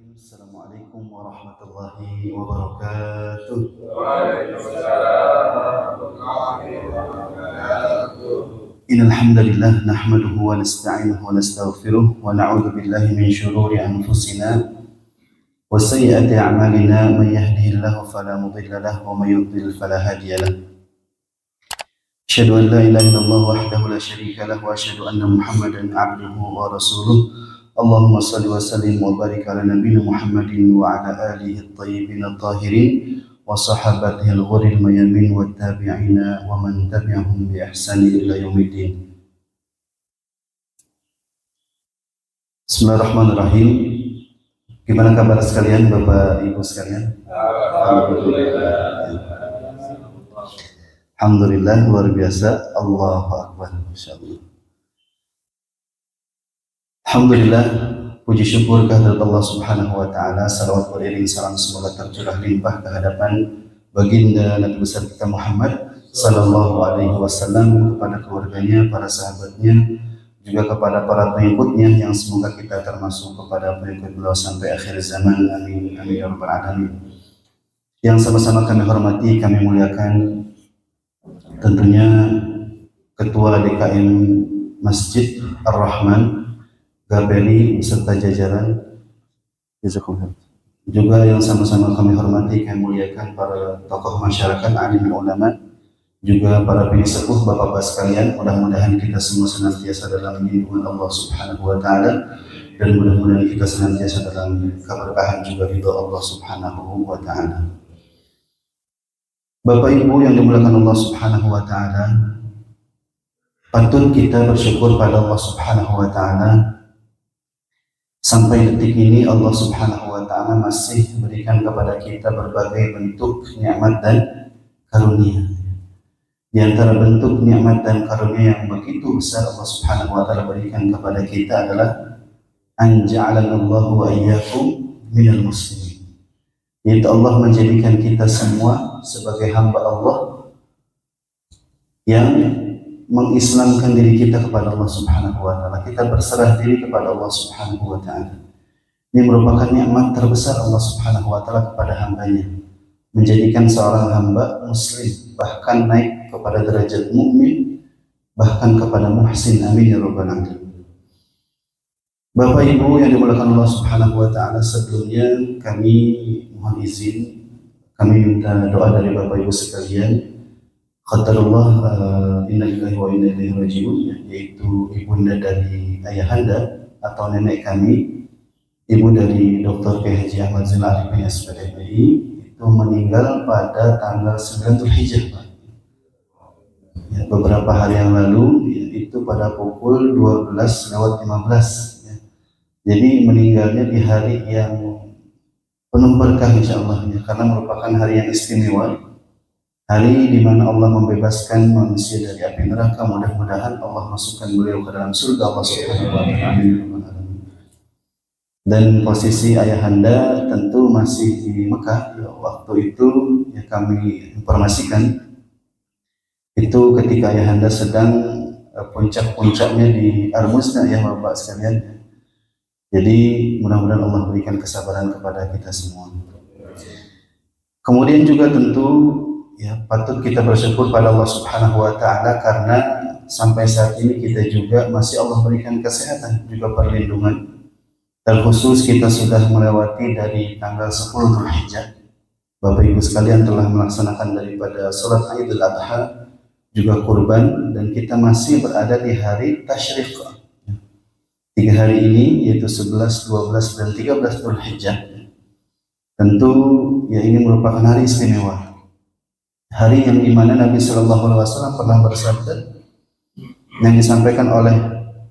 Assalamualaikum warahmatullahi wabarakatuh. Waalaikumsalam warahmatullahi wabarakatuh. Innal hamdalillah nahmaduhu wa nasta'inuhu wa nastaghfiruh wa na'udzu billahi min shururi anfusina wa sayyiati a'malina man yahdihillahu fala mudilla lahu wa may yudlil fala hadiya lahu. Asyhadu an la ilaha illallah wahdahu la syarika lahu wa asyhadu anna Muhammadan 'abduhu wa rasuluh. Allahumma salli wa sallim wa barik ala nabiyina Muhammadin wa ala alihi at-tayyibin at-tahirin wa sahabatihi al-ghurril mayamin wa tabi'ina wa man tabi'ahum bi ihsani ila yaumiddin. Bismillahirrahmanirrahim. Gimana kabar sekalian, Bapak Ibu sekalian? Alhamdulillah. Alhamdulillah, luar biasa. Allahu akbar, masyaallah. Alhamdulillah, puji syukur kehadirat Allah Subhanahu wa taala, salawat beriring salam semoga tercurah limpah ke hadapan baginda Nabi besar kita Muhammad sallallahu alaihi wasallam, kepada keluarganya, para sahabatnya, juga kepada para pengikutnya, yang semoga kita termasuk kepada pengikut beliau sampai akhir zaman. Amin amin ya rabbal alamin. Yang sama-sama kami hormati, kami muliakan tentunya Ketua DKM Masjid Ar-Rahman Gabeli beserta jajaran, juga yang sama-sama kami hormati, kami muliakan para tokoh masyarakat, alim ulama, juga para pengsepuh, bapak-bapak sekalian. Mudah-mudahan kita semua senantiasa dalam lindungan Allah Subhanahu wa taala, dan mudah-mudahan kita senantiasa dalam keberkahan juga ridha Allah Subhanahu wa taala. Bapak Ibu yang dimuliakan Allah Subhanahu wa taala, patut kita bersyukur pada Allah Subhanahu wa taala. Sampai detik ini Allah Subhanahu wa ta'ala masih berikan kepada kita berbagai bentuk nikmat dan karunia. Di antara bentuk nikmat dan karunia yang begitu besar Allah Subhanahu wa ta'ala berikan kepada kita adalah an ja'alanallahu wa iyyakum minal muslimin. Yaitu Allah menjadikan kita semua sebagai hamba Allah yang mengislamkan diri kita kepada Allah Subhanahu wa taala. Kita berserah diri kepada Allah Subhanahu wa taala. Ini merupakan nikmat terbesar Allah Subhanahu wa taala kepada hambanya, menjadikan seorang hamba muslim, bahkan naik kepada derajat mukmin, bahkan kepada muhsin. Amin ya rabbal alamin. Bapak Ibu yang dimuliakan Allah Subhanahu wa taala, sebelumnya kami mohon izin, kami minta doa dari Bapak Ibu sekalian. Qadarullah inna lillahi wa inna ilaihi raji'un, yaitu ibunda dari ayahanda atau nenek kami, ibu dari Dr. K. Haji Ahmad Zainal Arifin SPDMI, itu meninggal pada tanggal 9 Dzulhijjah, ya, beberapa hari yang lalu, itu pada pukul 12:15, ya. Jadi meninggalnya di hari yang penuh berkah insyaallah, ya, karena merupakan hari yang istimewa, hari di mana Allah membebaskan manusia dari api neraka. Mudah-mudahan Allah masukkan beliau ke dalam surga Allah Subhanahu wa taala. Dan posisi ayahanda tentu masih di Mekah, ya, waktu itu, ya, kami informasikan itu ketika ayahanda sedang puncak-puncaknya di Ar-Muznah, ya Bapak sekalian. Jadi mudah-mudahan Allah berikan kesabaran kepada kita semua. Kemudian juga tentu, ya, patut kita bersyukur pada Allah Subhanahu wa taala karena sampai saat ini kita juga masih Allah berikan kesehatan, juga perlindungan. Dan khusus kita sudah melewati dari tanggal 10 Dzulhijjah. Bapak Ibu sekalian telah melaksanakan daripada salat Idul Adha, juga kurban, dan kita masih berada di hari Tasyrik. 3 hari ini yaitu 11, 12 dan 13 Dzulhijjah. Tentu, ya, ini merupakan hari istimewa. Hari yang dimana Nabi Shallallahu Alaihi Wasallam pernah bersabda, yang disampaikan oleh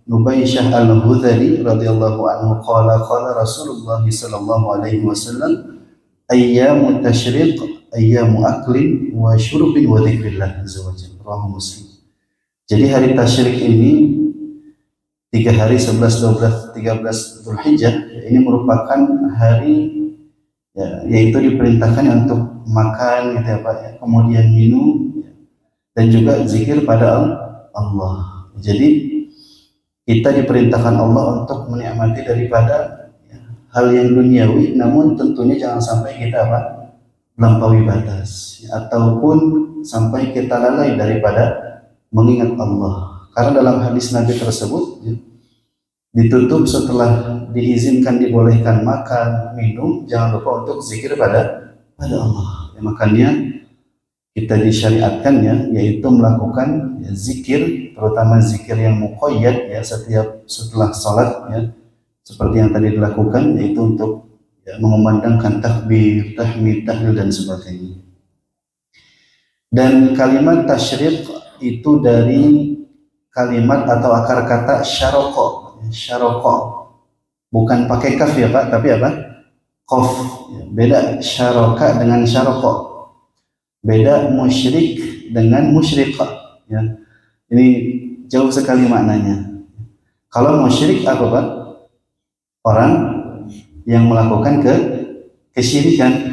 Nubaysyah al-Hudhali radhiyallahu anhu, qala Rasulullah Shallallahu Alaihi Wasallam, ayyamu tasyriq ayyamu aklin wa syurbin wa dzikrillah azza wa jalla, rawahu Muslim. Jadi hari tasyrik ini 3 hari 11, 12, 13 Dzulhijjah, ini merupakan hari, ya, yaitu diperintahkan untuk makan, gitu ya Pak, ya, kemudian minum, ya, dan juga zikir pada Allah. Jadi kita diperintahkan Allah untuk menikmati daripada, ya, hal yang duniawi, namun tentunya jangan sampai kita melampaui batas, ataupun sampai kita lalai daripada mengingat Allah. Karena dalam hadis Nabi tersebut ditutup setelah diizinkan dibolehkan makan, minum, jangan lupa untuk zikir pada Allah. Makanya kita disyariatkan yaitu melakukan zikir, terutama zikir yang muqayyad setiap setelah salat seperti yang tadi dilakukan, yaitu untuk mengumandangkan takbir, tahmid, tahlil dan sebagainya. Dan kalimat tasyriq itu dari kalimat atau akar kata syaroko, bukan pakai kaf ya Pak, tapi qaf. Beda syaroka dengan syaroko, beda musyrik dengan musyrikah ini jauh sekali maknanya. Kalau musyrik apa Pak? Orang yang melakukan kesyirikan,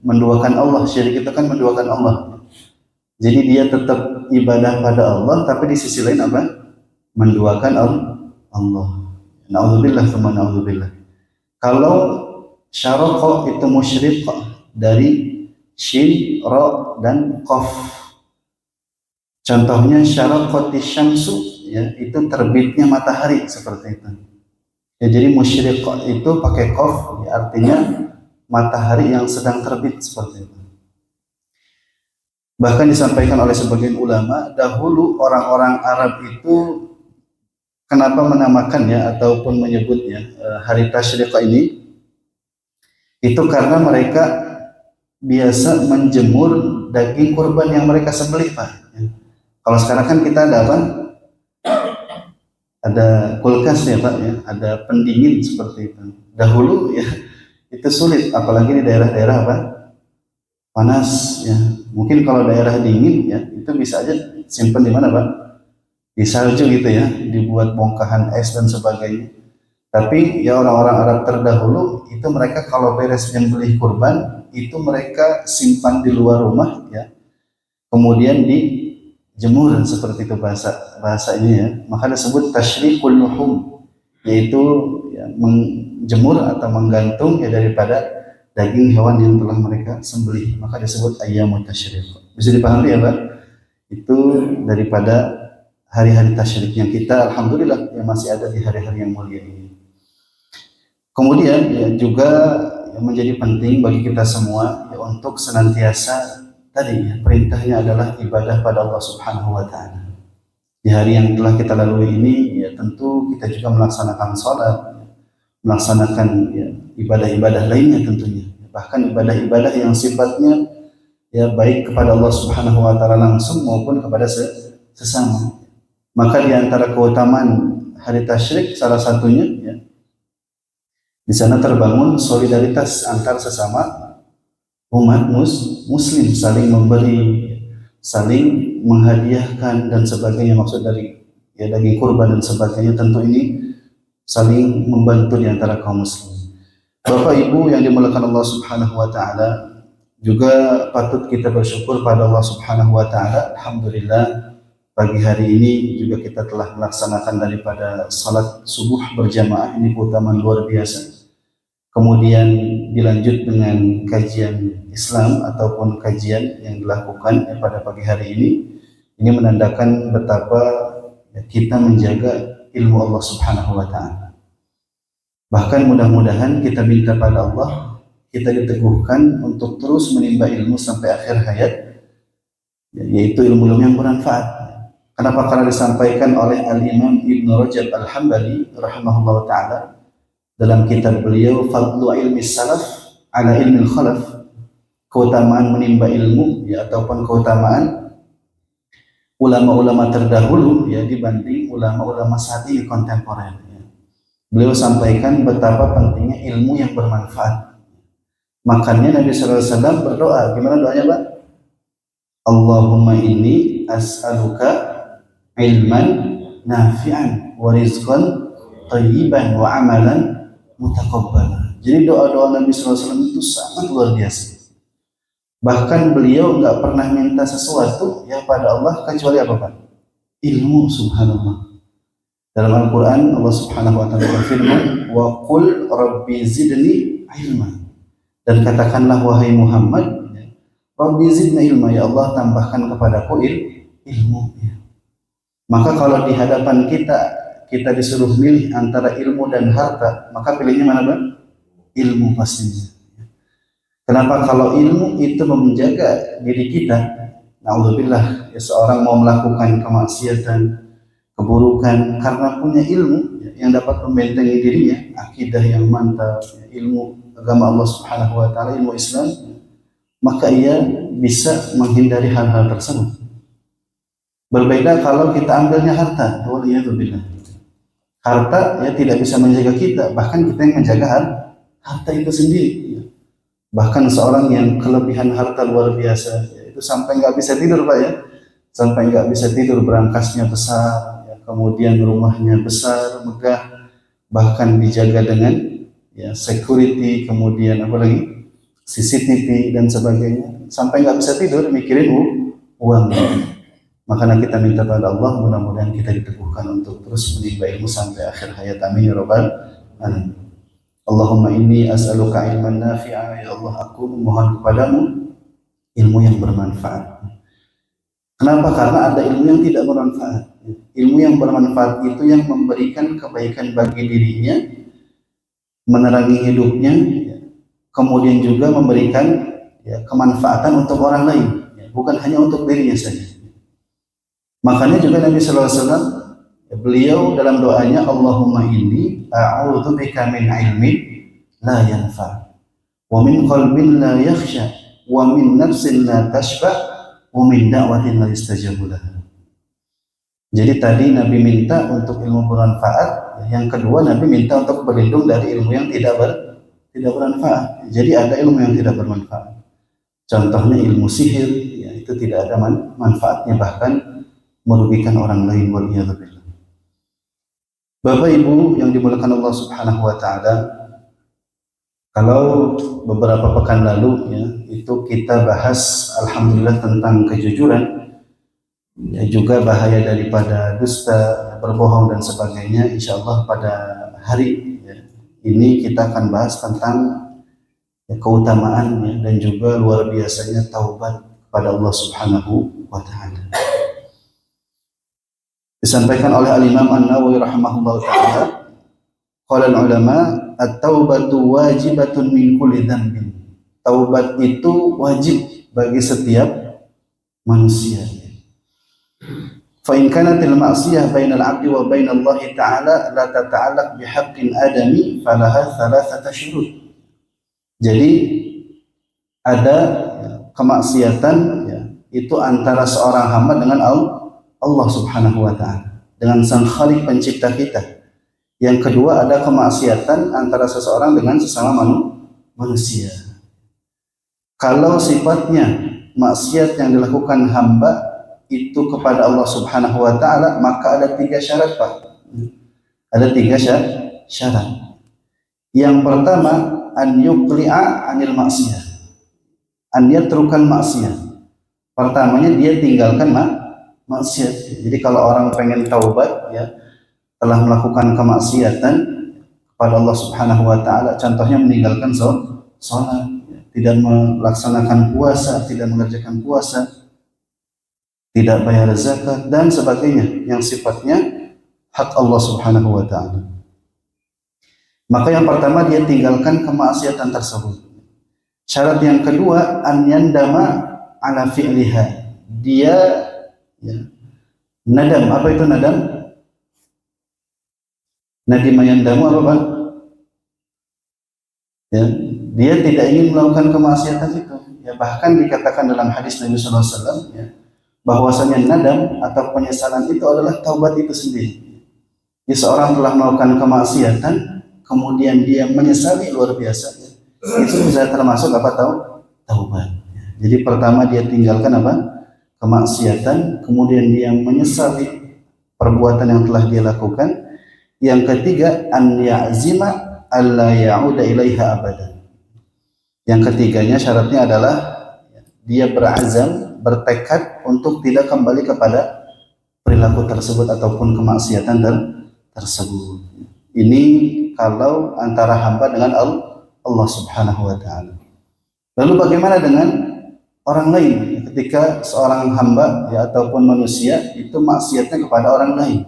menduakan Allah. Syirik itu kan menduakan Allah. Jadi dia tetap ibadah pada Allah, tapi di sisi lain menduakan Allah. Na'udzubillah tsumma na'udzubillah. Kalau syaraqah itu musyrik dari shin, ra dan qaf. Contohnya syaraqatis syamsu itu terbitnya matahari, seperti itu. Jadi musyrik itu pakai qaf, artinya matahari yang sedang terbit, seperti itu. Bahkan disampaikan oleh sebagian ulama, dahulu orang-orang Arab itu kenapa menamakan ataupun menyebutnya hari tasyriq ini, itu karena mereka biasa menjemur daging kurban yang mereka sembelih Pak. Kalau sekarang kan kita ada ada kulkas Pak ada pendingin seperti itu. Dahulu itu sulit, apalagi di daerah-daerah panas Mungkin kalau daerah dingin itu bisa aja simpen di mana Pak? Di salju gitu dibuat bongkahan es dan sebagainya. Tapi orang-orang Arab terdahulu itu mereka kalau beres nyembelih kurban itu mereka simpan di luar rumah kemudian dijemur, seperti itu bahasa ini maka disebut tasyriqul luhum, yaitu menjemur atau menggantung daripada daging hewan yang telah mereka sembelih, maka disebut ayyamut tasyriq. Bisa dipahami Pak? Itu daripada hari-hari tasyrik yang kita alhamdulillah masih ada di hari-hari yang mulia ini. Kemudian juga menjadi penting bagi kita semua untuk senantiasa tadi perintahnya adalah ibadah pada Allah Subhanahu wa taala. Di hari yang telah kita lalui ini tentu kita juga melaksanakan sholat, melaksanakan ibadah-ibadah lainnya tentunya. Bahkan ibadah-ibadah yang sifatnya baik kepada Allah Subhanahu wa taala langsung maupun kepada sesama. Maka di antara keutamaan hari tasyrik salah satunya di sana terbangun solidaritas antar sesama umat muslim, saling memberi, saling menghadiahkan dan sebagainya. Maksud dari daging kurban dan sebagainya, tentu ini saling membantu di antara kaum muslim. Bapak Ibu yang dimuliakan Allah Subhanahu wa taala, juga patut kita bersyukur pada Allah Subhanahu wa taala. Alhamdulillah pagi hari ini juga kita telah melaksanakan daripada salat subuh berjamaah, ini keutamaan luar biasa. Kemudian dilanjut dengan kajian Islam ataupun kajian yang dilakukan pada pagi hari ini. Ini menandakan betapa kita menjaga ilmu Allah Subhanahu wa taala. Bahkan mudah-mudahan kita minta pada Allah, kita diteguhkan untuk terus menimba ilmu sampai akhir hayat, yaitu ilmu-ilmu yang bermanfaat. Kenapa? Karena disampaikan oleh Al-Imam Ibnu Rajab Al-Hambali rahimahullah ta'ala dalam kitab beliau Fadlu Ilmi Salaf ala Ilmi Khalaf, keutamaan menimba ilmu ataupun keutamaan ulama-ulama terdahulu dibanding ulama-ulama saat ini kontemporer. Beliau sampaikan betapa pentingnya ilmu yang bermanfaat. Makanya Nabi SAW berdoa, gimana doanya Pak? Allahumma inni as'aluka ilman nafi'an wa rizqan thayyiban wa amalan mutaqabbala. Jadi doa-doa Nabi SAW itu sangat luar biasa. Bahkan beliau nggak pernah minta sesuatu pada Allah kecuali apa Pak? Ilmu, subhanallah. Dalam Al-Quran Allah Subhanahu wa Ta'ala berfirman, wa qul rabbi zidni ilma, dan katakanlah wahai Muhammad, rabbi zidni ilma, ya Allah tambahkan kepadaku ilmu. Maka kalau di hadapan kita disuruh milih antara ilmu dan harta, maka pilihnya mana Bang? Ilmu pastinya. Kenapa? Kalau ilmu itu menjaga diri kita, naudzubillah, ya seorang mau melakukan kemaksiatan, keburukan, karena punya ilmu yang dapat membentengi dirinya, akidah yang mantap, ilmu agama Allah Subhanahu wa Ta'ala, ilmu Islam, maka ia bisa menghindari hal-hal tersebut. Berbeda kalau kita ambilnya harta, waliyadzubillah. Harta ya tidak bisa menjaga kita, bahkan kita yang menjaga harta itu sendiri. Bahkan seorang yang kelebihan harta luar biasa, ya, itu sampai nggak bisa tidur Pak ya, sampai nggak bisa tidur, berangkasnya besar, ya, kemudian rumahnya besar, megah, bahkan dijaga dengan ya security, kemudian apa lagi CCTV dan sebagainya, sampai nggak bisa tidur mikirin uang. Makanya kita minta pada Allah, mudah-mudahan kita diteguhkan untuk terus menimba ilmu sampai akhir hayat. Amin ya rabbal alamin. Allahumma inni as'aluka ilman nafi'a, ya Allah aku memohon kepadamu ilmu yang bermanfaat. Kenapa? Karena ada ilmu yang tidak bermanfaat. Ilmu yang bermanfaat itu yang memberikan kebaikan bagi dirinya, menerangi hidupnya, kemudian juga memberikan ya, kemanfaatan untuk orang lain, ya, bukan hanya untuk dirinya saja. Makanya juga Nabi Sallallahu Alaihi Wasallam, beliau dalam doanya, Allahumma inni a'udzubika min ilmin la yanfa, wa min qalbin la yakhsha, wa min nafsin la tashba, wa min da'watin la yustajabu laha. Jadi tadi Nabi minta untuk ilmu bermanfaat, yang kedua Nabi minta untuk berlindung dari ilmu yang tidak bermanfaat. Jadi ada ilmu yang tidak bermanfaat. Contohnya ilmu sihir, ya, itu tidak ada manfaatnya, bahkan merugikan orang lain, waliyadzubillah. Bapak Ibu yang dimuliakan Allah Subhanahu wa Ta'ala, kalau beberapa pekan lalu ya, itu kita bahas alhamdulillah tentang kejujuran, ya, juga bahaya daripada dusta, berbohong dan sebagainya. Insyaallah pada hari ya, ini kita akan bahas tentang ya, keutamaan ya, dan juga luar biasanya taubat kepada Allah Subhanahu wa Ta'ala. Disampaikan oleh Al-Imam An-Nawawi rahimahullah ta'ala, qala al-ulama at-taubatu wajibatun min kulli dhanbin. Taubat itu wajib bagi setiap manusia. Fa in kanatil ma'siyah bainal 'abdi wa bainallahi ta'ala la tata'allaq bihaqqin adami falaha thalathata syurut. Jadi ada kemaksiatan ya, itu antara seorang hamba dengan Allah Subhanahu wa Ta'ala, dengan sang Khalik pencipta kita. Yang kedua ada kemaksiatan antara seseorang dengan sesama manusia. Kalau sifatnya maksiat yang dilakukan hamba itu kepada Allah Subhanahu wa Ta'ala, maka ada 3 syarat Pak. Ada 3 syarat. Yang pertama, an yuqli'a anil maksiyah, an yatrukal maksiyah. Pertamanya dia tinggalkan maksiat. Jadi kalau orang pengen taubat ya, telah melakukan kemaksiatan kepada Allah Subhanahu wa Ta'ala, contohnya meninggalkan sholat, tidak melaksanakan puasa, tidak mengerjakan puasa, tidak bayar zakat dan sebagainya yang sifatnya hak Allah Subhanahu wa Ta'ala, maka yang pertama dia tinggalkan kemaksiatan tersebut. Syarat yang kedua, an yandama ala fi'liha, dia ya, nadam. Apa itu nadam? Nadima yandamu apa Pak? Ya, dia tidak ingin melakukan kemaksiatan itu. Ya, bahkan dikatakan dalam hadis Nabi Sallallahu Alaihi Wasallam ya, bahwasanya nadam atau penyesalan itu adalah taubat itu sendiri. Jadi seorang telah melakukan kemaksiatan, kemudian dia menyesali luar biasa. Ya, itu bisa termasuk apa taubat. Ya, jadi pertama dia tinggalkan apa? Kemaksiatan, kemudian dia menyesali perbuatan yang telah dia lakukan. Yang ketiga, an ya'zima alla ya'uda ilaiha abadan. Yang ketiganya syaratnya adalah dia berazam, bertekad untuk tidak kembali kepada perilaku tersebut ataupun kemaksiatan tersebut. Ini kalau antara hamba dengan Allah Subhanahu wa taala. Lalu bagaimana dengan orang lain ketika seorang hamba ya ataupun manusia itu maksiatnya kepada orang lain?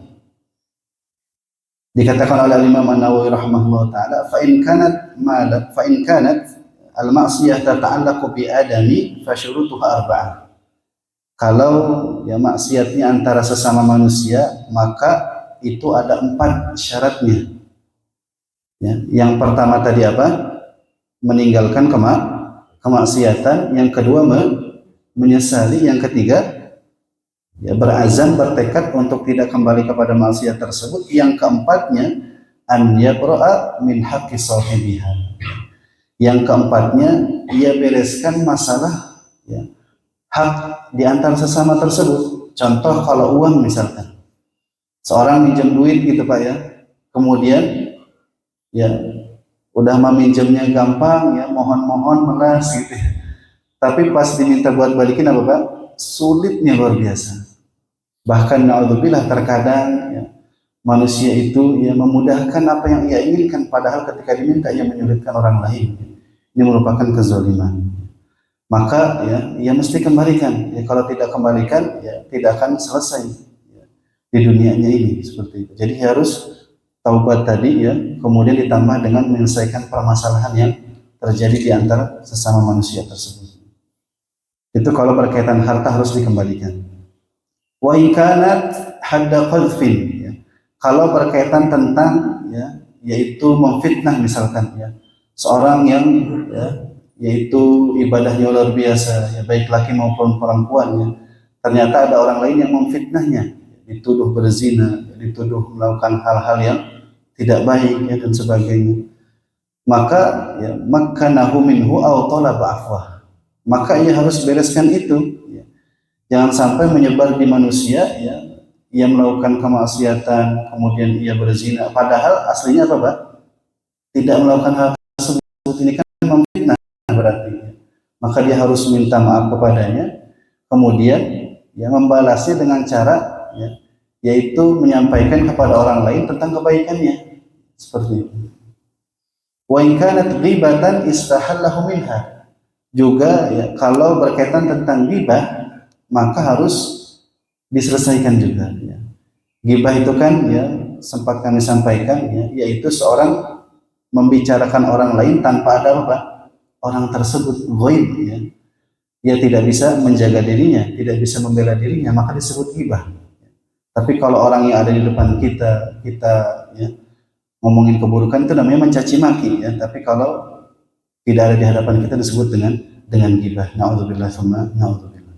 Dikatakan oleh Imam An-Nawawi rahimahullah taala, fa in kanat al-ma'siyah tata'allaqu bi adami fa syurutuha arba'ah. Kalau ya maksiatnya antara sesama manusia, maka itu ada 4 syaratnya. Ya, yang pertama tadi apa? Meninggalkan kemaksiatan. Yang kedua menyesali. Yang ketiga ya berazam, bertekad untuk tidak kembali kepada maksiat tersebut. Yang keempatnya an yabra'a min haqqi sahibiha. Yang keempatnya ia bereskan masalah ya, hak di antara sesama tersebut. Contoh kalau uang misalkan, seorang minjem duit gitu Pak ya, kemudian ya udah meminjamnya gampang ya, mohon-mohon melas gitu ya. Tapi pas diminta buat balikin apa Pak? Sulitnya luar biasa. Bahkan naudzubillah terkadang ya, manusia itu ya memudahkan apa yang ia inginkan, padahal ketika diminta ia menyulitkan orang lain. Ini merupakan kezaliman. Maka ya ia mesti kembalikan. Ya, kalau tidak kembalikan ya tidak akan selesai ya, di dunianya ini seperti itu. Jadi harus taubat tadi ya, kemudian ditambah dengan menyelesaikan permasalahan yang terjadi di antara sesama manusia tersebut. Itu kalau berkaitan harta harus dikembalikan. Wa in kanat hadda qadhfin ya. Kalau berkaitan tentang ya yaitu memfitnah misalkan ya. Seorang yang ya yaitu ibadahnya luar biasa ya, baik laki maupun perempuan ya. Ternyata ada orang lain yang memfitnahnya, dituduh berzina, dituduh melakukan hal-hal yang tidak baik ya dan sebagainya. Maka ya makkanahu minhu aw talaba afwah. Maka ia harus bereskan itu ya. Jangan sampai menyebar di manusia ya, ia melakukan kemaksiatan kemudian ia berzina padahal aslinya apa Pak? Tidak melakukan hal tersebut. Ini kan memfitnah berarti. Maka dia harus minta maaf kepadanya, kemudian ya membalasnya dengan cara ya, yaitu menyampaikan kepada orang lain tentang kebaikannya. Seperti itu. Wa in kanat ghibatan istahallahu minha. Juga ya kalau berkaitan tentang ghibah maka harus diselesaikan juga ya. Ghibah itu kan ya sempat kami sampaikan ya, yaitu seorang membicarakan orang lain tanpa ada apa? Orang tersebut ghaib ya. Dia tidak bisa menjaga dirinya, tidak bisa membela dirinya, maka disebut ghibah. Tapi kalau orang yang ada di depan kita ya ngomongin keburukan itu namanya mencaci maki ya. Tapi kalau tidak ada di hadapan kita disebut dengan ghibah. Nauzubillah tsumma nauzubillah.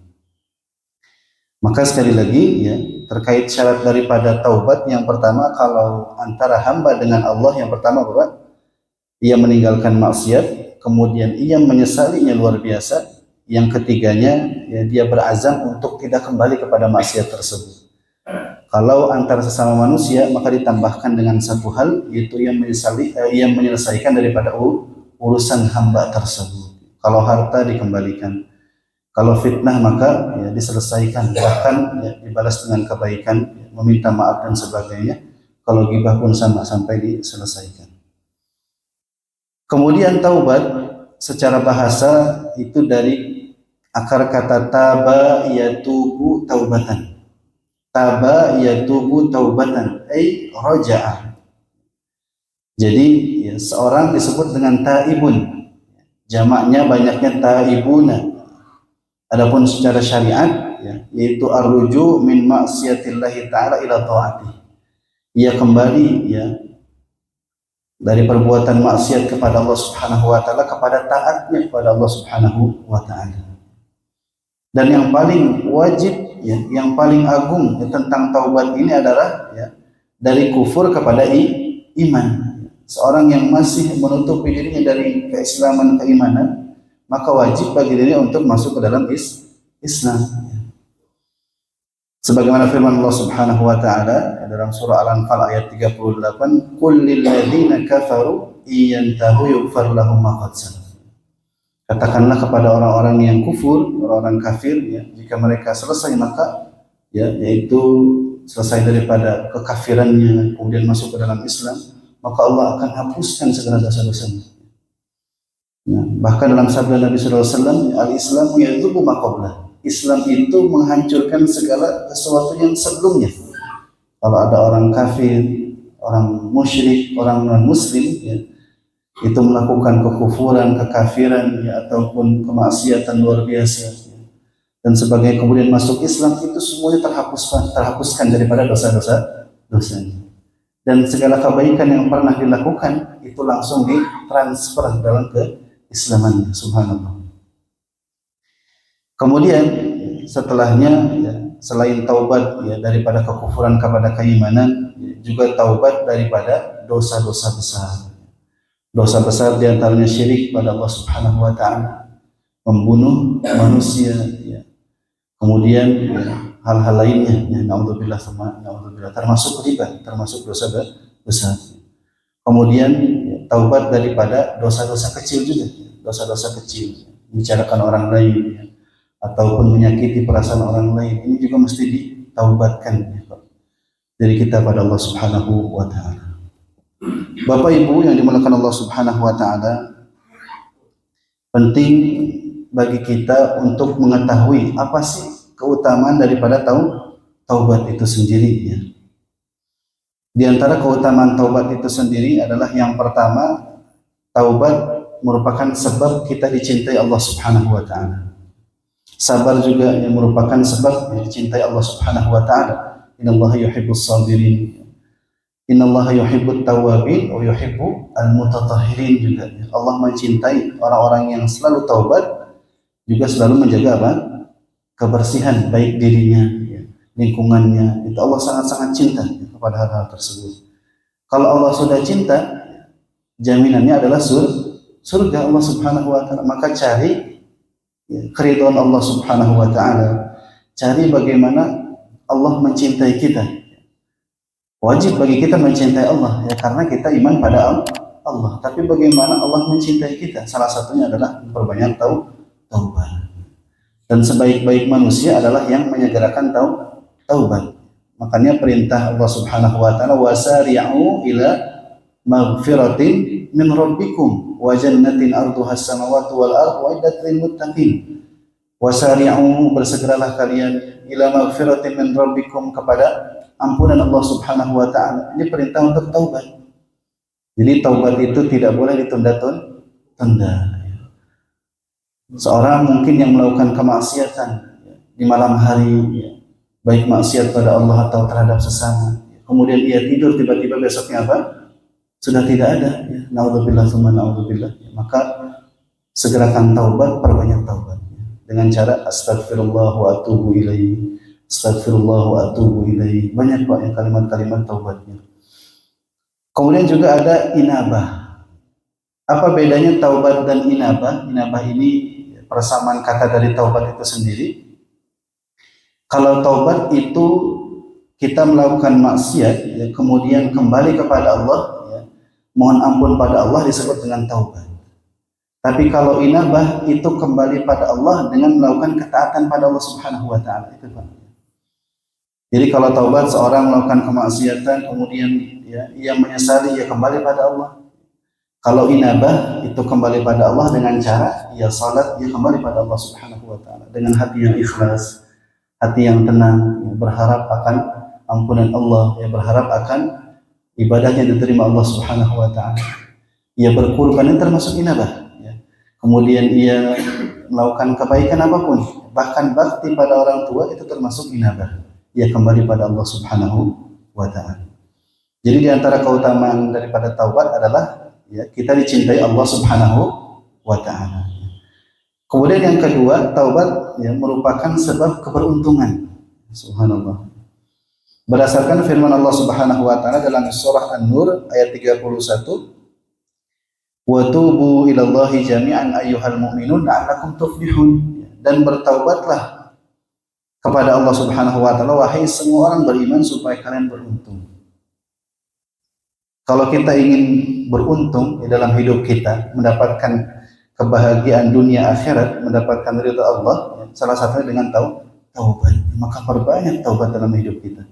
Maka sekali lagi ya, terkait syarat daripada taubat yang pertama kalau antara hamba dengan Allah yang pertama Bapak, ia meninggalkan maksiat, kemudian ia menyesalinya luar biasa. Yang ketiganya ya, dia berazam untuk tidak kembali kepada maksiat tersebut. Kalau antara sesama manusia maka ditambahkan dengan satu hal yaitu ia menyelesaikan daripada urusan hamba tersebut. Kalau harta dikembalikan, kalau fitnah maka ya diselesaikan, bahkan ya, dibalas dengan kebaikan, ya, meminta maaf dan sebagainya. Kalau ghibah pun sama sampai diselesaikan. Kemudian taubat secara bahasa itu dari akar kata taba yatubu taubatan. Taba yatubu taubatan ay raja'a. Jadi ya, seorang disebut dengan taibun. Jamaknya banyaknya taibuna. Adapun secara syariat ya, yaitu arruju min maksiatillahi ta'ala ila ta'ati. Ia kembali ya dari perbuatan maksiat kepada Allah Subhanahu wa taala kepada taatnya kepada Allah Subhanahu wa taala. Dan yang paling wajib ya, yang paling agung ya, tentang taubat ini adalah ya, dari kufur kepada iman. Seorang yang masih menutupi dirinya dari keislaman, keimanan, maka wajib bagi dirinya untuk masuk ke dalam Islam. Sebagaimana firman Allah Subhanahu wa taala dalam surah Al-Anfal ayat 38, "Qul lil ladzina kafaru iyantahu yughfar lahum ma qad salaf." Katakanlah kepada orang-orang yang kufur, orang-orang kafir ya, jika mereka selesai maka ya yaitu selesai daripada kekafirannya, kemudian masuk ke dalam Islam, maka Allah akan hapuskan segala dosa-dosanya. Nah, bahkan dalam sabda Nabi SAW, al-Islamu yadzubu ma qablah. Islam itu menghancurkan segala sesuatu yang sebelumnya. Kalau ada orang kafir, orang musyrik, orang non-muslim, ya, itu melakukan kekufuran, kekafiran, ya, ataupun kemaksiatan luar biasa, ya, dan sebagainya, kemudian masuk Islam, itu semuanya terhapuskan daripada dosa-dosanya. Dan segala kebaikan yang pernah dilakukan itu langsung ditransfer dalam keislamannya. Subhanallah. Kemudian setelahnya, ya, selain taubat, ya, daripada kekufuran kepada keimanan, ya, juga taubat daripada dosa-dosa besar. Dosa besar diantaranya syirik pada Allah Subhanahu Wa Taala, membunuh manusia, ya. Kemudian, ya, hal-hal lainnya, ya, naudzubillah, termasuk riba, termasuk dosa besar. Kemudian, ya, taubat daripada dosa-dosa kecil juga, dosa-dosa kecil, membicarakan orang lain, ya, ataupun menyakiti perasaan orang lain, ini juga mesti ditaubatkan, ya, dari kita pada Allah Subhanahu Wa Taala. Bapak Ibu yang dimuliakan Allah Subhanahu Wa Taala, penting bagi kita untuk mengetahui apa sih keutamaan daripada taubat itu sendiri, ya. Di antara keutamaan taubat itu sendiri adalah yang pertama, taubat merupakan sebab kita dicintai Allah Subhanahu Wa Taala. Sabar juga yang merupakan sebab dicintai Allah Subhanahu Wa Taala. Innallaha yuhibbus sabirin, innallaha yuhibbut tawwabin wa yuhibbu al-mutatahhirin juga. Allah mencintai orang-orang yang selalu taubat, juga selalu menjaga apa? Kebersihan, baik dirinya, ya, lingkungannya. Itu Allah sangat-sangat cinta, ya, kepada hal-hal tersebut. Kalau Allah sudah cinta, jaminannya adalah surga Allah Subhanahu Wa Taala. Maka cari, ya, keridhaan Allah Subhanahu Wa Taala, cari bagaimana Allah mencintai kita. Wajib bagi kita mencintai Allah, ya, karena kita iman pada Allah. Tapi bagaimana Allah mencintai kita? Salah satunya adalah memperbanyak taubat. Dan sebaik-baik manusia adalah yang menyegerakan taubat. Makanya perintah Allah Subhanahu Wa Taala, wasari'u ila maghfiratin min rabbikum wa jannatin arduha as-samawati wal ardu uiddat lil muttaqin. Wasari'u, bersegeralah kalian, ila maghfiratin min rabbikum, kepada ampunan Allah Subhanahu Wa Taala. Ini perintah untuk taubat. Jadi taubat itu tidak boleh ditunda-tunda. Seorang mungkin yang melakukan kemaksiatan, ya, di malam hari, ya, baik maksiat pada Allah atau terhadap sesama, ya, kemudian ia tidur, tiba-tiba besoknya apa? Sudah tidak ada, ya. Naudzubillah tsumma naudzubillah. Maka segerakan taubat, perbanyak taubat, ya, dengan cara astagfirullah wa atubu ilaihi, astagfirullah wa atubu ilaihi. Banyak Pak, ya, kalimat-kalimat taubatnya. Kemudian juga ada inabah. Apa bedanya taubat dan inabah? Inabah ini persamaan kata dari taubat itu sendiri. Kalau taubat itu kita melakukan maksiat, ya, kemudian kembali kepada Allah, ya, mohon ampun pada Allah, disebut dengan taubat. Tapi kalau inabah itu kembali pada Allah dengan melakukan ketaatan pada Allah Subhanahu Wa Taala. Itu Pak. Jadi kalau taubat, seorang melakukan kemaksiatan, kemudian, ya, ia menyesali, ia kembali pada Allah. Kalau inabah itu kembali pada Allah dengan cara ia salat, ia kembali pada Allah Subhanahu Wa Taala dengan hati yang ikhlas, hati yang tenang, ya, berharap akan ampunan Allah, ya, berharap akan ibadahnya diterima Allah Subhanahu Wa Taala. Ia berkurban, itu termasuk inabah, ya. Kemudian ia melakukan kebaikan apapun, bahkan bakti pada orang tua, itu termasuk inabah. Ia kembali pada Allah Subhanahu Wa Taala. Jadi di antara keutamaan daripada taubat adalah, ya, kita dicintai Allah Subhanahu Wa Taala. Kemudian yang kedua, taubat, ya, merupakan sebab keberuntungan. Subhanallah. Berdasarkan firman Allah Subhanahu Wa Taala dalam surah An-Nur ayat 31, wa tubu ilallahi jami'an ayyuhal mu'minun la'allakum tuflihun. Dan bertaubatlah kepada Allah Subhanahu Wa Taala, wahai semua orang beriman, supaya kalian beruntung. Kalau kita ingin beruntung di dalam hidup kita, mendapatkan kebahagiaan dunia akhirat, mendapatkan ridha Allah, ya, salah satunya dengan taubat. Maka perbanyak taubat dalam hidup kita.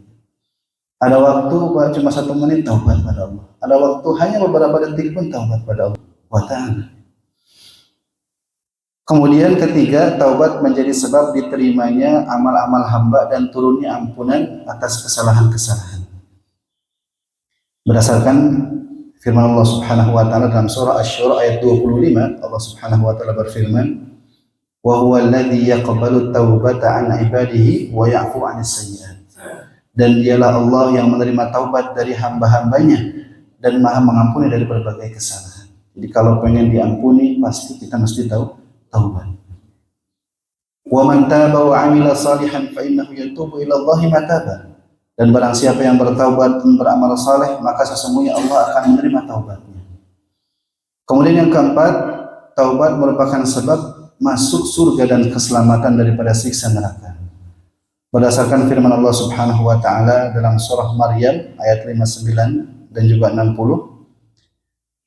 Ada waktu cuma 1 menit taubat pada Allah. Ada waktu hanya beberapa detik pun taubat pada Allah wa ta'ala. Kemudian ketiga, taubat menjadi sebab diterimanya amal-amal hamba dan turunnya ampunan atas kesalahan-kesalahan. Berdasarkan firman Allah Subhanahu wa taala dalam surah Asy-Syura ayat 25, Allah Subhanahu wa taala berfirman, "Wa huwa alladzi yaqbalu taubata 'an 'ibadihi wa ya'fu 'anis sayyi'at." Dan dialah Allah yang menerima taubat dari hamba-hambanya dan Maha mengampuni dari berbagai kesalahan. Jadi kalau pengen diampuni pasti kita mesti taubat. Wa man taba wa 'amila salihan fa innahu yatubu ila Allahi mataba. Dan barang siapa yang bertaubat dan beramal saleh, maka sesungguhnya Allah akan menerima taubatnya. Kemudian yang keempat, taubat merupakan sebab masuk surga dan keselamatan daripada siksa neraka. Berdasarkan firman Allah Subhanahu wa taala dalam surah Maryam ayat 59 dan juga 60,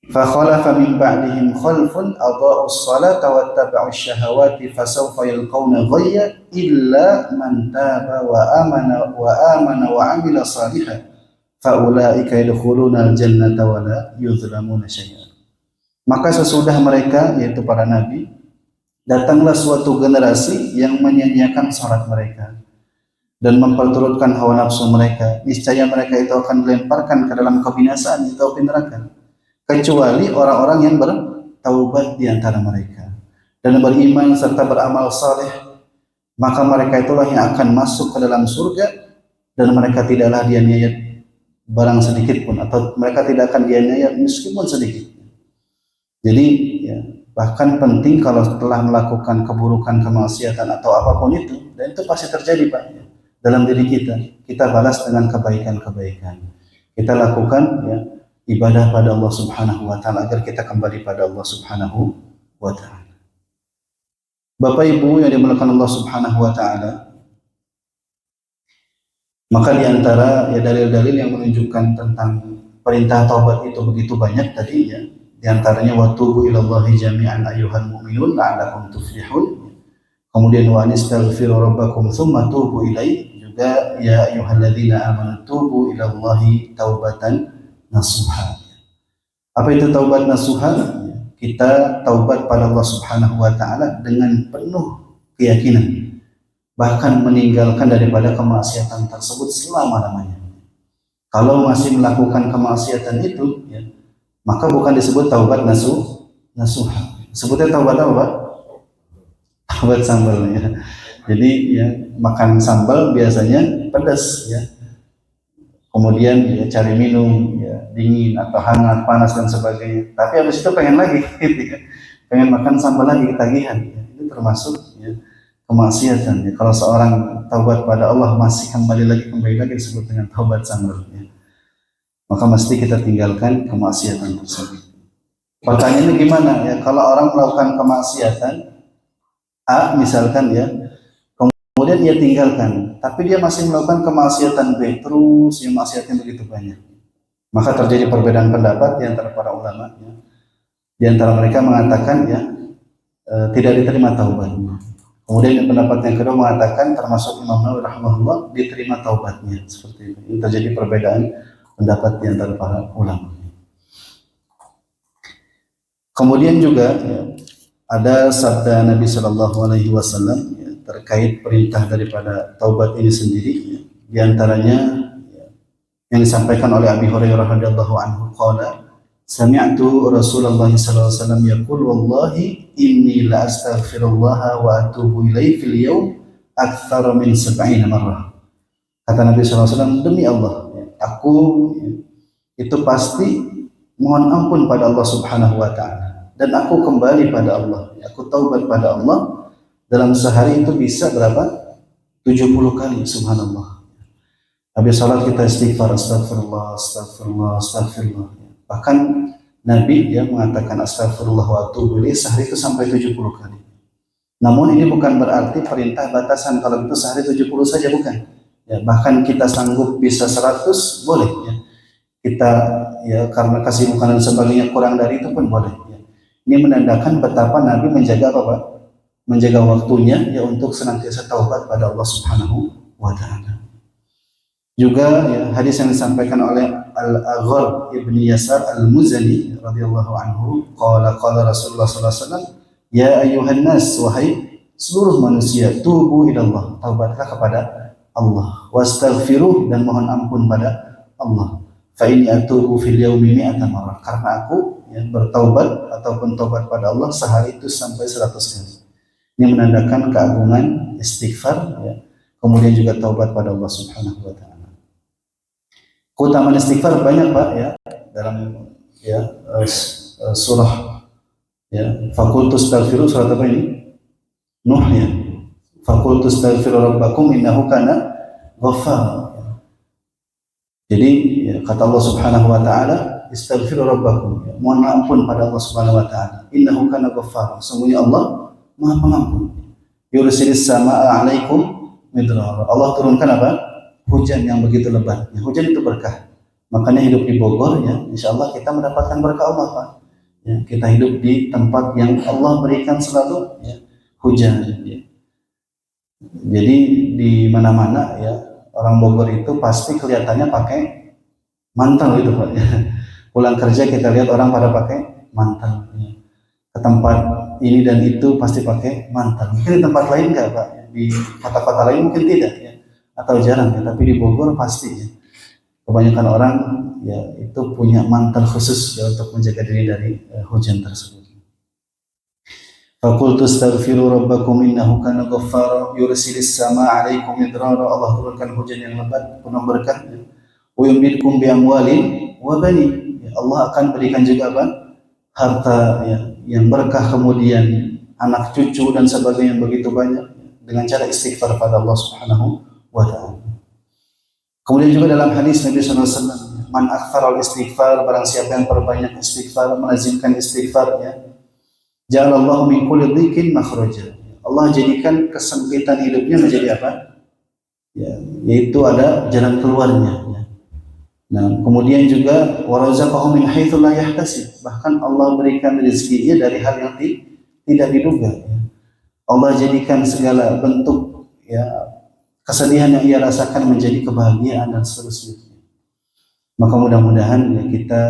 "Fa khalafa min ba'dihim khalfun adha'us salata wattaba'us syahawati fasawfa yalqawna ghayya illa man taba wa amana wa 'amila salihan fa ulaika yadkhuluna al-jannata wa la yuzlamuna syai'a." Maka sesudah mereka, yaitu para nabi, datanglah suatu generasi yang menyanyiakan salat mereka dan memperturutkan hawa nafsu mereka. Niscaya mereka itu akan dilemparkan ke dalam kebinasaan atau neraka, kecuali orang-orang yang bertaubat di antara mereka dan beriman serta beramal saleh, maka mereka itulah yang akan masuk ke dalam surga dan mereka tidaklah dianiaya barang sedikit pun, atau mereka tidak akan dianiaya meskipun sedikit. Jadi ya, bahkan penting kalau setelah melakukan keburukan, kemaksiatan atau apapun itu, dan itu pasti terjadi Pak dalam diri kita balas dengan kebaikan-kebaikan. Kita lakukan ya ibadah pada Allah Subhanahu wa taala agar kita kembali pada Allah Subhanahu wa taala. Bapak Ibu yang dimuliakan Allah Subhanahu wa taala, maka di antara ya dalil-dalil yang menunjukkan tentang perintah taubat itu begitu banyak tadi ya. Di antaranya wa tubu ilallahi jami'an ayyuhal mu'minun la'allakum tuflihun. Kemudian wa anistaghfiru rabbakum tsumma tubu ilaihi, juga ya ayyuhalladzina amanu tubu ilallahi taubatan nasuha. Apa itu taubat nasuha? Kita taubat pada Allah Subhanahu wa taala dengan penuh keyakinan, bahkan meninggalkan daripada kemaksiatan tersebut selama-lamanya. Kalau masih melakukan kemaksiatan itu ya, maka bukan disebut taubat nasuha. Sebutnya taubat apa? Taubat sambal ya. Jadi ya makan sambal biasanya pedas ya. Kemudian ya cari minum ya dingin atau hangat, panas dan sebagainya. Tapi habis itu pengen lagi gitu ya. Pengen makan sambal lagi ketagihan ya. Itu termasuk ya kemaksiatan ya. Kalau seorang taubat pada Allah masih kembali lagi disebut dengan taubat sambal ya. Maka mesti kita tinggalkan kemaksiatan tersebut. Pertanyaannya gimana ya, kalau orang melakukan kemaksiatan A misalkan ya, kemudian ia tinggalkan, tapi dia masih melakukan kemaksiatan B terus, yang maksiatnya begitu banyak, maka terjadi perbedaan pendapat di antara para ulama ya. Di antara mereka mengatakan ya tidak diterima taubatnya. Kemudian yang pendapat yang kedua mengatakan, termasuk Imam Nawawi rahimahullah, diterima taubatnya. Seperti itu. Ini terjadi perbedaan pendapat di antara para ulama. Kemudian juga ya, ada sabda Nabi Shallallahu Alaihi Wasallam ya, terkait perintah daripada taubat ini sendiri. Ya. Di antaranya ya, yang disampaikan oleh Abi Hurairah radhiyallahu anhu, qala sami'tu Rasulullah sallallahu alaihi wasallam yaqul wallahi inni la astaghfirullah wa atubu ilaihi fil yawm aktsara min 70 marrah. Kata Nabi sallallahu alaihi wasallam, demi Allah aku itu pasti mohon ampun pada Allah Subhanahu wa taala dan aku kembali pada Allah. Aku taubat pada Allah dalam sehari itu bisa berapa? 70 kali, subhanallah. Habis salat kita istighfar, astagfirullah, astagfirullah, astagfirullah. Bahkan Nabi ya mengatakan astagfirullah wa atubu ilaih sehari itu sampai 70 kali. Namun ini bukan berarti perintah batasan kalau itu sehari 70 saja, bukan. Ya, bahkan kita sanggup bisa 100 boleh ya. Kita ya karena kesibukan dan sebagainya kurang dari itu pun boleh ya. Ini menandakan betapa Nabi menjaga apa Pak? Menjaga waktunya ya untuk senantiasa taubat pada Allah Subhanahu wa taala. Juga ya, hadis yang disampaikan oleh Al-Aghr ibni Yasar Al-Muzani radhiyallahu anhu, qala Rasulullah sallallahu alaihi wasallam, ya ayuhan nas, wahai seluruh manusia, tubu ilallah, taubatlah kepada Allah, wastaghfiruh, dan mohon ampun pada Allah. Fa inni atubu fil yaumi mi'ata marrah, karena aku ya, bertaubat ataupun taubat pada Allah sehari itu sampai 100 kali. Ini menandakan keagungan istighfar ya. Kemudian juga taubat pada Allah Subhanahu wa taala. Keutamaan istighfar banyak Pak ya, dalam ya surah ya, faqultu astaghfiru, surat apa ini? Nuh ya. Faqultu astaghfiru rabbakum innahu kana ghaffar. Jadi ya, kata Allah Subhanahu wa taala, istaghfiru rabbakum, ya, mohon ampun pada Allah Subhanahu wa taala. Innahu kana ghaffar, sungguhnya Allah Maha Pengampun. Yursilis samaa'a 'alaikum midrara. Allah turunkan apa? Hujan yang begitu lebat. Ya, hujan itu berkah. Makanya hidup di Bogor ya, insya Allah kita mendapatkan berkah Allah Pak. Ya, kita hidup di tempat yang Allah berikan selalu ya, hujan. Ya. Jadi di mana-mana ya, orang Bogor itu pasti kelihatannya pakai mantel gitu Pak. Ya. Pulang kerja kita lihat orang pada pakai mantel. Ya. Ke tempat ini dan itu pasti pakai mantel. Mungkin di tempat lain enggak Pak? Di kota-kota lain mungkin tidak ya, atau jarang ya. Tapi di Bogor pasti ya. Kebanyakan orang ya itu punya mantel khusus ya untuk menjaga diri dari hujan tersebut. Faqultu astaghfiru rabbakum innahu kana ghaffara yursilis samaa'a 'alaikum midrara. Allah turunkan hujan yang lebat penuh berkah. Wa yumdidkum bi amwalin wa banin. Ya, Allah akan berikan juga apa? Harta ya, yang berkah, kemudian anak cucu dan sebagainya yang begitu banyak dengan cara istighfar pada Allah Subhanahu wa taala. Kemudian juga dalam hadis Nabi sallallahu alaihi wasallam, man aktsara al-istighfar, barang siapa yang perbanyak istighfar, melazimkan istighfar ya, ja'alallahu min kulli dhiqin makhraja. Allah jadikan kesempitan hidupnya menjadi apa? Ya, yaitu ada jalan keluarnya ya. Nah, kemudian juga warazaqahu min haitsu la yahtasib. Bahkan Allah berikan rezekinya dari hal yang tidak diduga ya. Allah jadikan segala bentuk ya kesedihan yang ia rasakan menjadi kebahagiaan dan seterusnya. Maka mudah-mudahan ya, kita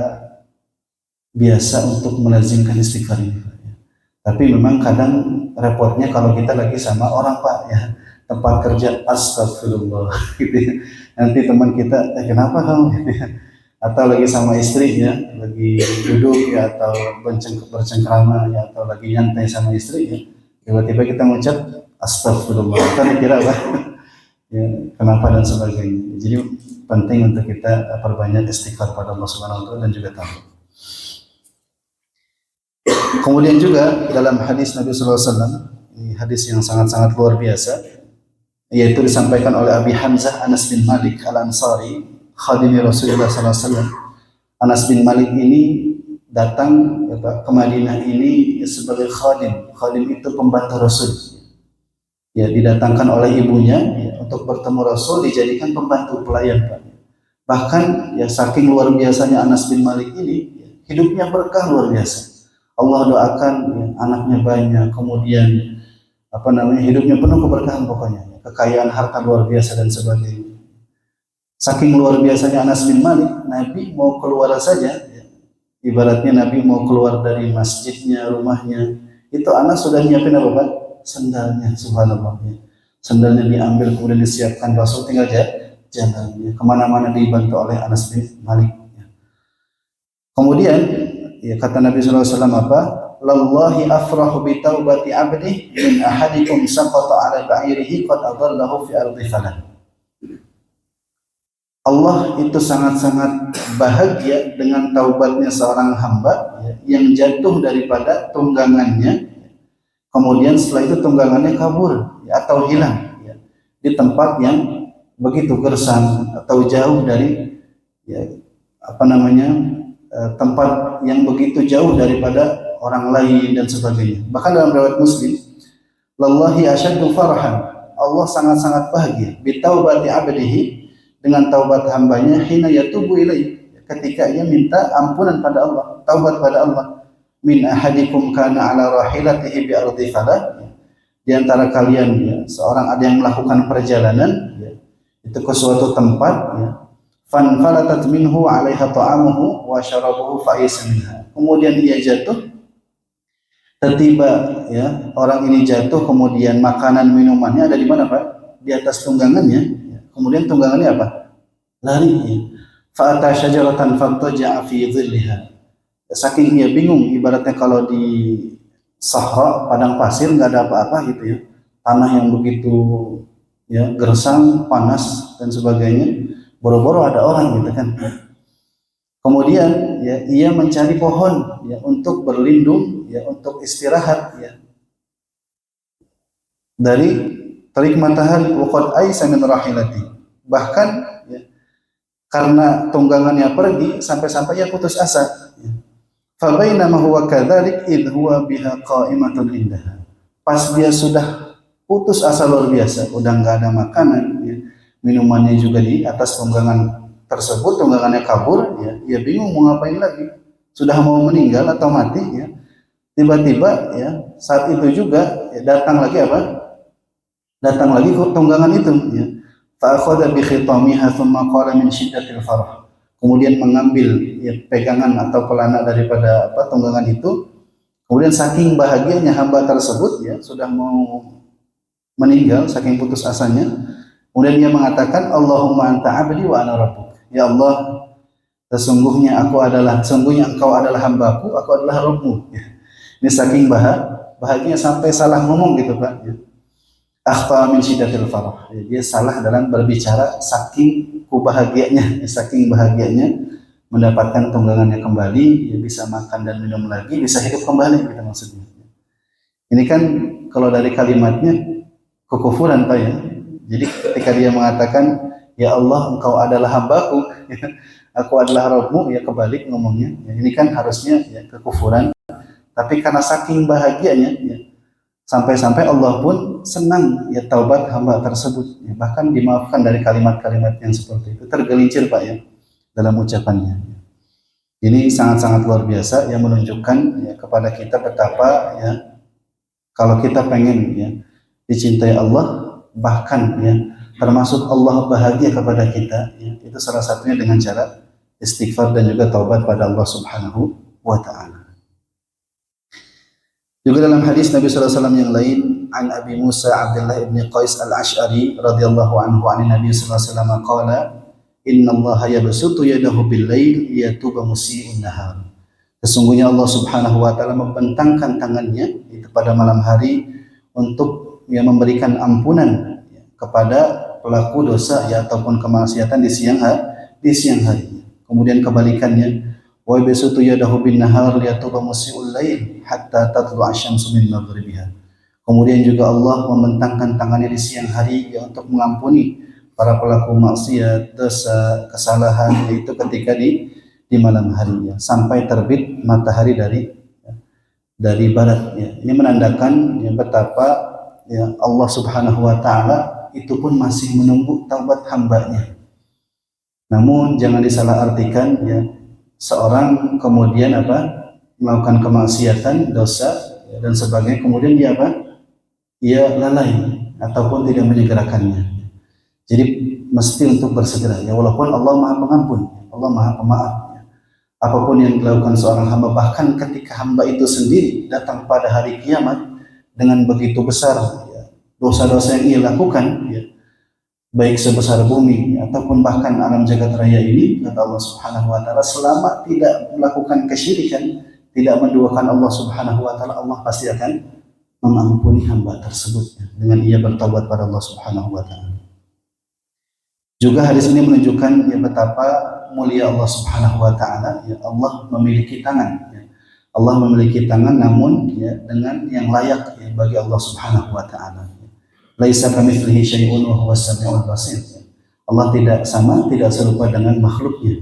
biasa untuk melazimkan istighfar ini. Tapi memang kadang repotnya kalau kita lagi sama orang Pak ya, tempat kerja astagfirullah gitu ya. Nanti teman kita kenapa kamu gitu ya. Atau lagi sama istri ya, lagi duduk ya, atau bercengkrama ya, atau lagi nyantai sama istri ya, tiba-tiba kita mengucap astagfirullah, kita dikira apa ya, kenapa dan sebagainya. Jadi penting untuk kita perbanyak istighfar pada Allah Subhanahu wa taala dan juga taubat. Kemudian juga dalam hadis Nabi sallallahu alaihi wasallam, ini hadis yang sangat-sangat luar biasa, yaitu disampaikan oleh Abi Hamzah Anas bin Malik Al-Ansari, khadim Rasulullah sallallahu alaihi wasallam. Anas bin Malik ini datang ke Madinah ini sebagai khadim. Khadim itu pembantu Rasul. Ya, didatangkan oleh ibunya ya, untuk bertemu Rasul, dijadikan pembantu pelayan Pak. Bahkan ya saking luar biasanya Anas bin Malik ini ya, hidupnya berkah luar biasa. Allah doakan ya, anaknya banyak, kemudian apa namanya, hidupnya penuh keberkahan pokoknya, ya, kekayaan harta luar biasa dan sebagainya. Saking luar biasanya Anas bin Malik, Nabi mau keluar saja ya, ibaratnya Nabi mau keluar dari masjidnya, rumahnya, itu Anas sudah nyiapin apa Pak? Sendalnya, subhanallah ya. Sendalnya diambil kemudian disiapkan, Rasul tinggal jalan ya. Kemana-mana dibantu oleh Anas bin Malik ya. Kemudian ya, kata Nabi SAW apa? Lallahi afrahu bi taubati abdi min ahadikum saqata ala ba'irihi qad adallahu fi ardi falan. Allah itu sangat-sangat bahagia dengan taubatnya seorang hamba ya, yang jatuh daripada tunggangannya. Kemudian setelah itu tunggangannya kabur ya, atau hilang ya, di tempat yang begitu gersang atau jauh dari ya, apa namanya, tempat yang begitu jauh daripada orang lain dan sebagainya. Bahkan dalam riwayat Muslim, lallahi asyaddu farhan, Allah sangat-sangat bahagia bi taubati abdihi, dengan taubat hambanya, hina yatubu ilaihi, ketika ia minta ampunan pada Allah, taubat pada Allah. Min ahadikum kana ala rahilatihi bi ardi falah, di antara kalian ya, seorang ada yang melakukan perjalanan ya, itu ke suatu tempat ya, fanfalatat minhu 'alaiha ta'amuhu wa syarabuhu fa'isa minha. Kemudian ia jatuh, tertiba ya, orang ini jatuh, kemudian makanan minumannya ada di mana Pak? Di atas tunggangannya. Ya. Kemudian tunggangannya apa? Lari ya. Fa'ata syajaratan fattaja'a fi dhilliha. Saking ia bingung, ibaratnya kalau di sahra, padang pasir, nggak ada apa-apa gitu ya, tanah yang begitu ya gersang, panas dan sebagainya, boro-boro ada orang gitu kan. Kemudian ya ia mencari pohon ya untuk berlindung ya, untuk istirahat ya dari terik matahari. Waqad aisa min rahilati, bahkan ya, karena tunggangannya pergi sampai-sampai ia putus asa ya. Fa bainama huwa kadzalik id huwa biha qa'imatun indaha. Pas dia sudah putus asa luar biasa, udah nggak ada makanan ya, minumannya juga di atas tunggangan tersebut, tunggangannya kabur ya, ia bingung mau ngapain lagi, sudah mau meninggal atau mati ya. Tiba-tiba ya saat itu juga ya, datang lagi apa? Datang lagi ke tunggangan itu ya. Fa akhadha bi khitamiha thumma qala min syiddatil farah. Kemudian mengambil ya, pegangan atau pelana daripada apa tunggangan itu. Kemudian saking bahagianya hamba tersebut ya, sudah mau meninggal saking putus asanya. Kemudian dia mengatakan, Allahumma anta abdi wa ana rabbuk. Ya Allah, sesungguhnya engkau adalah hambaku, aku adalah Rabbmu. Ya. Ini saking bahagia sampai salah ngomong gitu Pak. Ya. Akhfa min syiddatil farah. Ya, dia salah dalam berbicara saking bahagianya, saking bahagianya mendapatkan tunggangannya kembali, ya bisa makan dan minum lagi, bisa hidup kembali gitu maksudnya. Ini kan kalau dari kalimatnya kekufuran Pak ya. Jadi ketika dia mengatakan, ya Allah engkau adalah hambaku, ya, aku adalah Rabbmu, ya kebalik ngomongnya. Ya, ini kan harusnya ya kekufuran. Tapi karena saking bahagianya, ya, sampai-sampai Allah pun senang ya taubat hamba tersebut. Ya, bahkan dimaafkan dari kalimat-kalimat yang seperti itu. Tergelincir Pak ya dalam ucapannya. Ini sangat-sangat luar biasa yang menunjukkan ya, kepada kita betapa ya kalau kita pengen ya dicintai Allah, bahkan ya termasuk Allah bahagia kepada kita ya, itu salah satunya dengan cara istighfar dan juga taubat pada Allah Subhanahu wa taala. Juga dalam hadis Nabi SAW yang lain, an Abi Musa Abdullah ibn Qais al-Ash'ari radhiyallahu anhu an Nabi SAW qala, inna Allah yabsutu yadahu bil-lail yatuba musii'un nahar. Sesungguhnya Allah Subhanahu wa taala membentangkan tangannya itu pada malam hari untuk ya memberikan ampunan ya, kepada pelaku dosa ya ataupun kemaksiatan di siang hari. Kemudian kebalikannya, wa yabsutu yadahu bin nahar liyatuba musii'ul lail hatta tatlu'a asy-syamsu min maghribiha. Kemudian juga Allah membentangkan tangannya di siang hari ya, untuk mengampuni para pelaku maksiat, dosa, kesalahan itu ketika di malam hari ya, sampai terbit matahari dari barat ya. Ini menandakan ya, betapa ya Allah Subhanahu wa taala itu pun masih menunggu taubat hambanya. Namun jangan disalahartikan ya, seorang kemudian melakukan kemaksiatan, dosa ya, dan sebagainya, kemudian dia ia lalai ataupun tidak menyegerakannya. Jadi mesti untuk bersegera ya, walaupun Allah Maha Pengampun, Allah Maha Pemaaf ya. Apapun yang dilakukan seorang hamba, bahkan ketika hamba itu sendiri datang pada hari kiamat dengan begitu besar ya, dosa-dosa yang ia lakukan ya, baik sebesar bumi ataupun bahkan alam jagat raya ini, kata Allah Subhanahu wa taala, selama tidak melakukan kesyirikan, tidak menduakan Allah Subhanahu wa taala, Allah pasti akan mengampuni hamba tersebut dengan ia bertaubat pada Allah Subhanahu wa taala. Juga hadis ini menunjukkan ya betapa mulia Allah Subhanahu wa taala ya, Allah memiliki tangan ya. Allah memiliki tangan namun ya dengan yang layak ya, bagi Allah Subhanahu wa taala. Laisa kamitslihi syai'un wa huwas samiul basir. Allah tidak sama, tidak serupa dengan makhluknya.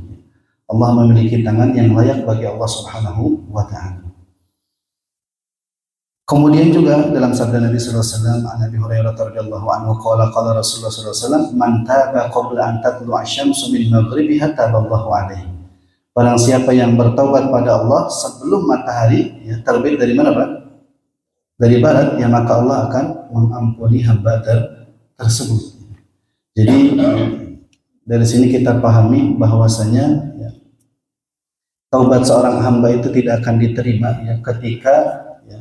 Allah memiliki tangan yang layak bagi Allah Subhanahu wa taala. Kemudian juga dalam sabda Nabi sallallahu alaihi wasallam, Nabi Hurairah radhiyallahu anhu qala Rasulullah sallallahu alaihi wasallam, man taba qabla an tatlu'a asy-syamsu min maghribiha taballahu alaihi. Barang siapa yang bertaubat pada Allah sebelum matahari ya, terbit dari mana Pak? Dari barat ya, maka Allah akan mengampuni hamba tersebut. Jadi dari sini kita pahami bahwasanya ya, taubat seorang hamba itu tidak akan diterima ya, ketika ya,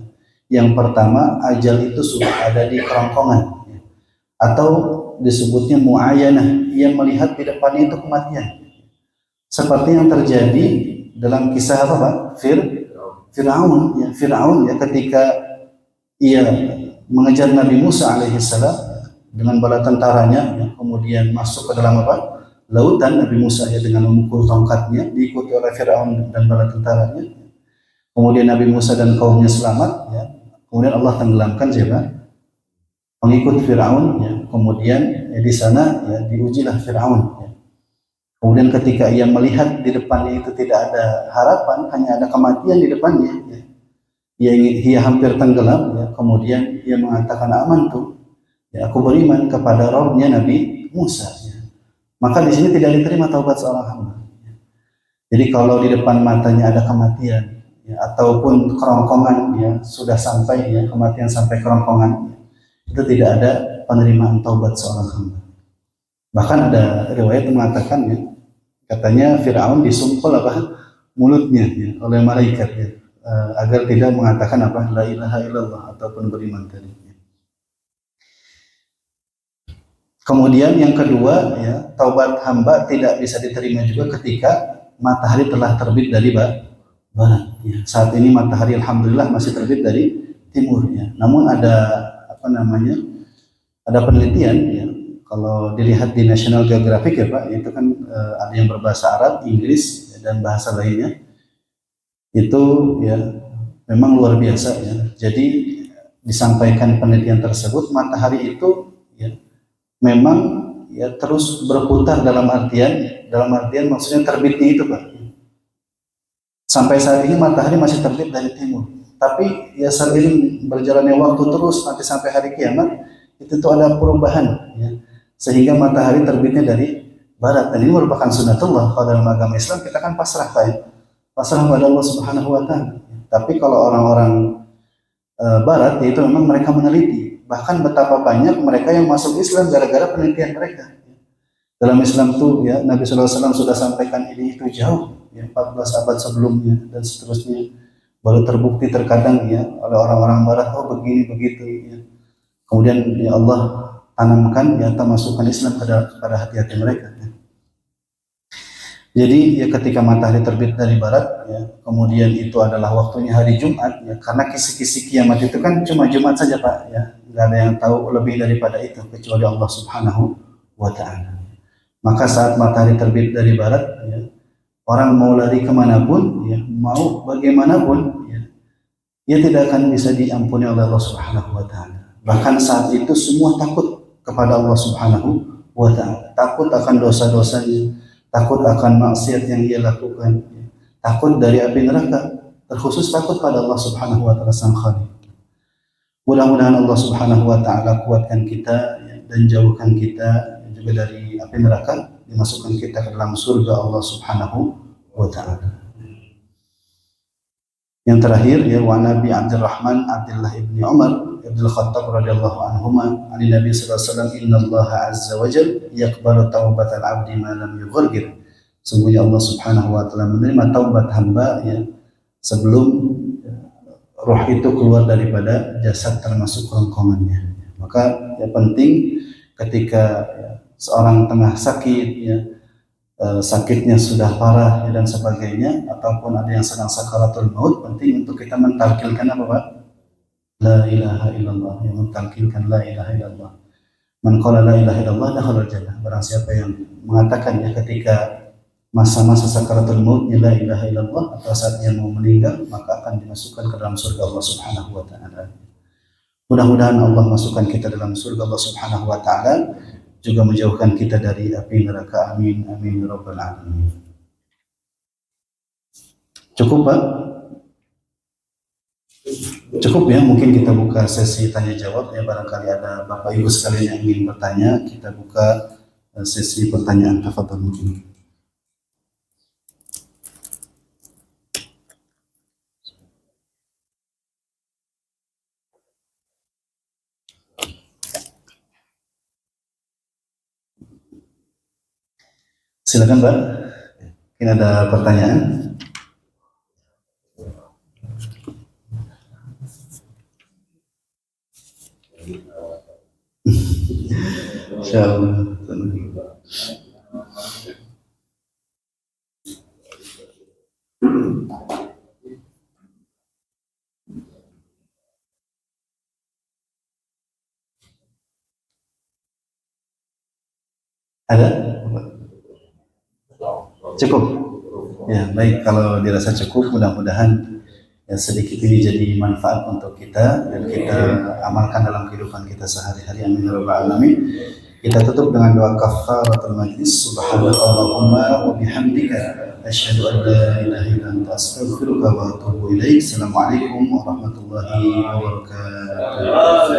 yang pertama ajal itu sudah ada di kerongkongan ya, atau disebutnya muayyanah, ia melihat di depannya itu kematian, seperti yang terjadi dalam kisah apa Pak? Fir'aun ya, Fir'aun ya, ketika ia mengejar Nabi Musa alaihissalam dengan bala tentaranya ya, kemudian masuk ke dalam apa? Lautan. Nabi Musa ya dengan memukul tongkatnya diikuti oleh Fir'aun dan bala tentaranya. Kemudian Nabi Musa dan kaumnya selamat ya. Kemudian Allah tenggelamkan siapa? Pengikut Fir'aun ya. Kemudian ya, di sana ya diujilah Fir'aun ya. Kemudian ketika ia melihat di depannya itu tidak ada harapan, hanya ada kematian di depannya ya. Ia hampir tenggelam ya. Kemudian ia mengatakan amantu ya, aku beriman kepada Rabbnya Nabi Musa ya. Maka di sini tidak diterima taubat seorang hamba. Jadi kalau di depan matanya ada kematian ya, ataupun kerongkongan ya, sudah sampai ya, kematian sampai kerongkongan ya, itu tidak ada penerimaan taubat seorang hamba. Bahkan ada riwayat yang mengatakan ya, katanya Fir'aun disumpel apa mulutnya ya, oleh malaikat ya, agar tidak mengatakan apa la ilaha illallah ataupun beriman tadi. Kemudian yang kedua ya, taubat hamba tidak bisa diterima juga ketika matahari telah terbit dari barat ya. Saat ini matahari alhamdulillah masih terbit dari timur ya. Namun ada apa namanya? Ada penelitian ya. Kalau dilihat di National Geographic ya Pak, itu kan ada yang berbahasa Arab, Inggris ya, dan bahasa lainnya. Itu ya memang luar biasa ya. Jadi disampaikan penelitian tersebut, matahari itu ya memang ya terus berputar dalam artian maksudnya terbitnya itu Pak. Sampai saat ini matahari masih terbit dari timur. Tapi ya seiring berjalannya waktu terus nanti sampai hari kiamat itu tuh ada perubahan ya. Sehingga matahari terbitnya dari barat. Dan ini merupakan sunatullah. Kalau dalam agama Islam kita kan pasrah Pak ya. Pasrah pada Allah Subhanahu wa taala. Tapi kalau orang-orang barat yaitu memang mereka meneliti. Bahkan betapa banyak mereka yang masuk Islam gara-gara penelitian mereka. Dalam Islam tuh ya Nabi SAW sudah sampaikan ini itu jauh ya 14 abad sebelumnya dan seterusnya, baru terbukti terkadang ya oleh orang-orang barat oh begini begitu ya. Kemudian ya Allah tanamkan ya atau masukkan Islam pada hati-hati mereka ya. Jadi ya ketika matahari terbit dari barat ya, kemudian itu adalah waktunya hari Jumat ya, karena kisi-kisi kiamat itu kan cuma Jumat saja Pak ya, nggak ada yang tahu lebih daripada itu kecuali Allah Subhanahu wa taala. Maka saat matahari terbit dari barat ya, orang mau lari kemanapun ya, mau bagaimanapun ya, ia tidak akan bisa diampuni oleh Allah Subhanahu wa taala. Bahkan saat itu semua takut kepada Allah Subhanahu wa taala, takut akan dosa-dosanya, takut akan maksiat yang ia lakukan, takut dari api neraka, terkhusus takut pada Allah Subhanahu wa taala Sang Khaliq. Mudah-mudahan Allah Subhanahu wa taala kuatkan kita ya, dan jauhkan kita juga dari api neraka, dimasukkan kita ke dalam surga Allah Subhanahu wa taala. Yang terakhir ya, wa Nabi Abdurrahman Abdullah ibni Umar ibn Khattab radhiyallahu anhuma ani Nabi sallallahu alaihi wasallam innallaha azza wa jalla yaqbalu taubatal abdi ma lam yughargir. Sungguhnya Allah Subhanahu wa taala menerima taubat hamba ya sebelum roh itu keluar daripada jasad termasuk kerongkongannya. Maka ya penting ketika ya, seorang tengah sakit ya, sakitnya sudah parah ya, dan sebagainya, ataupun ada yang sedang sakaratul maut, penting untuk kita mentalkilkan apa Pak? La ilaha illallah, yang mentalkilkan la ilaha illallah. Man qala la ilaha illallah dakhala jannah. Barang siapa yang mengatakan ya ketika masa-masa sakaratul mautnya la ilaha illallah atau saat dia mau meninggal, maka akan dimasukkan ke dalam surga Allah Subhanahu wa taala. Mudah-mudahan Allah masukkan kita dalam surga Allah Subhanahu wa taala, juga menjauhkan kita dari api neraka. Amin amin ya rabbal alamin. Cukup Pak? Cukup ya, mungkin kita buka sesi tanya jawab ya, barangkali ada Bapak Ibu sekalian yang ingin bertanya, kita buka sesi pertanyaan. Tafadhol mungkin. Silakan Mbak. Ini ada pertanyaan. Insyaallah. Ada? Cukup? Ya, baik. Kalau dirasa cukup, mudah-mudahan ya sedikit ini jadi manfaat untuk kita dan kita amalkan dalam kehidupan kita sehari-hari. Amin ya rabbal alamin. Kita tutup dengan doa kafaratul majlis. Subhanallahumma wa bihamdika asyhadu an la ilaha illa anta astaghfiruka wa atubu ilaik. Assalamualaikum warahmatullahi wabarakatuh.